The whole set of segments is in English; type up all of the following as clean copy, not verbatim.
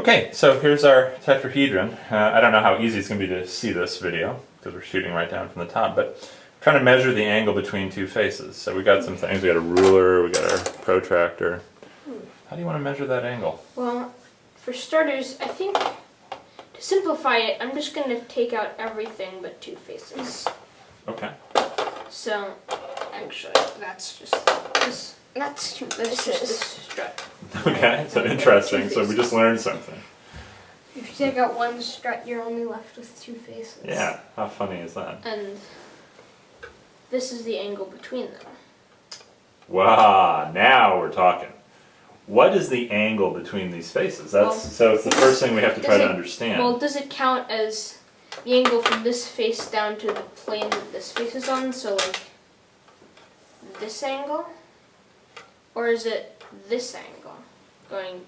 Okay, so here's our tetrahedron. I don't know how easy it's going to be to see this video because we're shooting right down from the top, but we're trying to measure the angle between two faces. So we got some things. We got a ruler, we got our protractor. How do you want to measure that angle? Well, for starters, I think to simplify it, I'm just going to take out everything but two faces. Okay. So, actually, that's just this. That's two faces. This strut. Okay, so interesting. So we just learned something. If you take out one strut, you're only left with two faces. Yeah, how funny is that? And this is the angle between them. Wow, now we're talking. What is the angle between these faces? So it's the first thing we have to try to understand. Well, does it count as the angle from this face down to the plane that this face is on? So like this angle? Or is it this angle going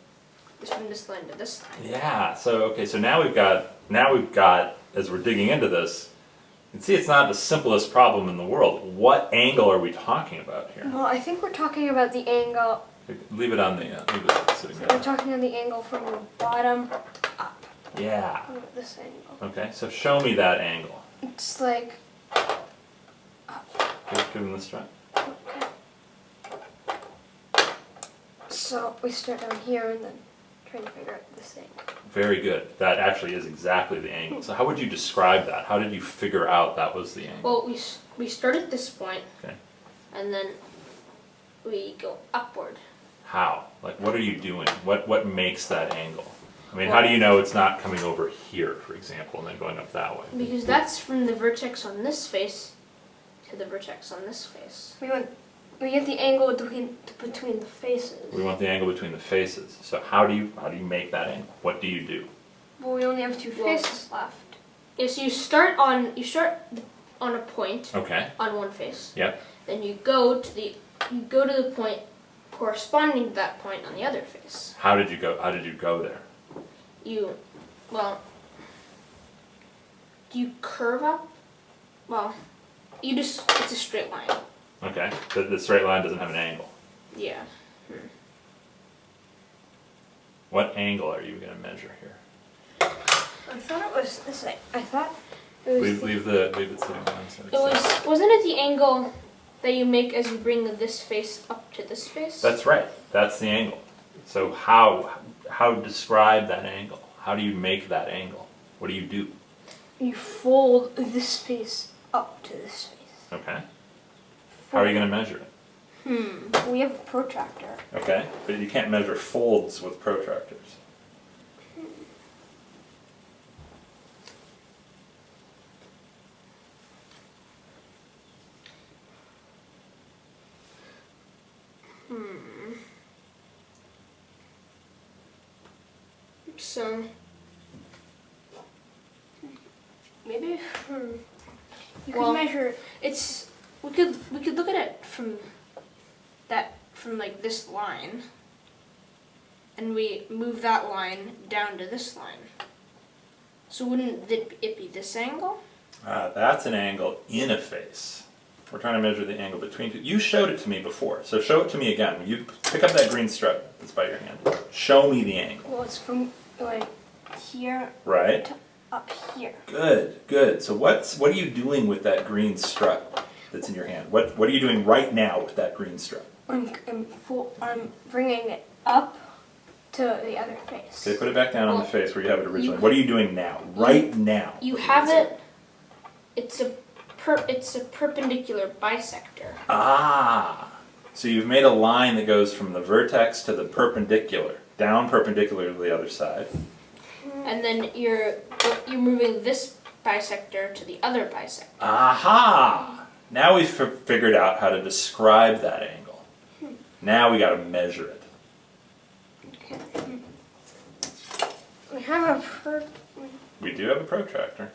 from this line to this line? Yeah, so okay, so now we've got as we're digging into this, you can see it's not the simplest problem in the world. What angle are we talking about here? Well, I think we're talking about the angle. Leave it on the leave it sitting there. We're talking on the angle from the bottom up. Yeah. This angle. Okay, so show me that angle. It's like Give him the strut. okay. So we start down here and then try to figure out this angle. Very good. That actually is exactly the angle. So how would you describe that? How did you figure out that was the angle? Well, we start at this point, Okay. and then we go upward. How? Like, what are you doing? What makes that angle? I mean, how do you know it's not coming over here, for example, and then going up that way? Because that's from the vertex on this face to the vertex on this face. We get the angle between the faces. We want the angle between the faces. So how do you make that angle? What do you do? Well, we only have two faces left. Yes, you start on a point Okay. on one face. Yep. Then you go to the point corresponding to that point on the other face. How did you go there? Do you curve up? Well, it's a straight line. Okay. The straight line doesn't have an angle. Yeah. What angle are you going to measure here? I thought it was this way. I thought it was. Leave it sitting down. Wasn't it the angle that you make as you bring this face up to this face? That's right. That's the angle. So how describe that angle? How do you make that angle? What do you do? You fold this face up to this face. Okay. How are you going to measure it? We have a protractor. Okay, but you can't measure folds with protractors. So Maybe you could measure. we could look at it from like this line, and we move that line down to this line. So wouldn't it be this angle? That's an angle in a face. We're trying to measure the angle between two. You showed it to me before, so show it to me again. When you pick up that green strut that's by your hand, show me the angle. Well, it's from like here Right? to up here. Good. So what are you doing with that green strut that's in your hand? What are you doing right now with that green strut? I'm bringing it up to the other face. Okay, put it back down on the face where you have it originally. What are you doing now? Right now. You have it. It's a perpendicular bisector. Ah. So you've made a line that goes from the vertex to the perpendicular, down perpendicular to the other side. And then you're moving this bisector to the other bisector. Aha! Now we've figured out how to describe that angle. Now we got to measure it. Okay. We have We do have a protractor.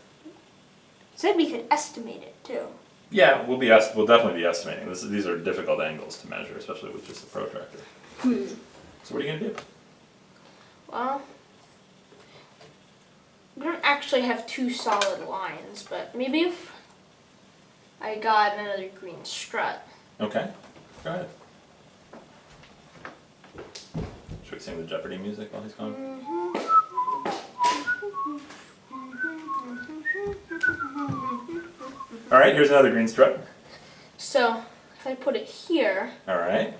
said we could estimate it too. Yeah, we'll definitely be estimating. These are difficult angles to measure, especially with just a protractor. So what are you going to do? Well, we don't actually have two solid lines, but maybe if I got another green strut. Okay, go ahead. Should we sing the Jeopardy music while he's gone? Mm-hmm. All right, here's another green strut. So if I put it here, All right.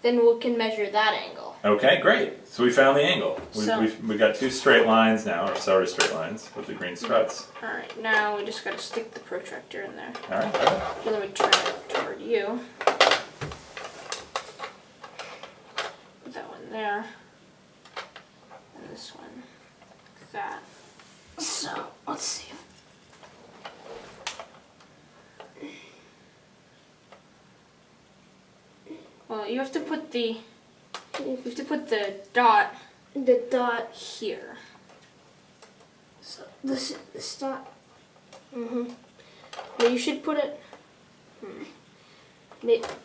then we can measure that angle. Okay, great. So we found the angle. So- We've got two straight lines now, or sort of straight lines with the green struts. Alright, now we just gotta stick the protractor in there. All right, all right. So let me turn it toward you. Put that one there. And this one. Like that. So, let's see. Well, you have to put the dot here. So this dot. But you should put it.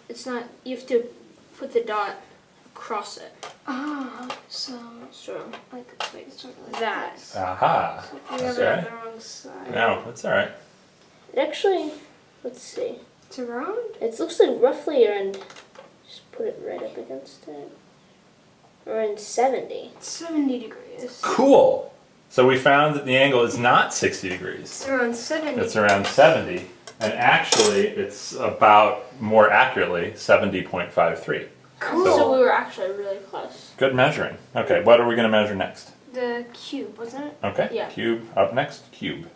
It's not. You have to put the dot across it. Ah, so Like wait, sort of like that. this. Aha. We have it on Okay. the wrong side. No, that's all right. Actually, let's see. It's around. It looks like roughly around. Just put it right up against it. Around 70. 70 degrees. Cool. So we found that the angle is not 60 degrees. It's around 70. It's around 70. And actually, it's about, more accurately, 70.53. Cool. So we were actually really close. Good measuring. Okay, what are we going to measure next? The cube, wasn't it? Okay, Yeah. cube up next, cube.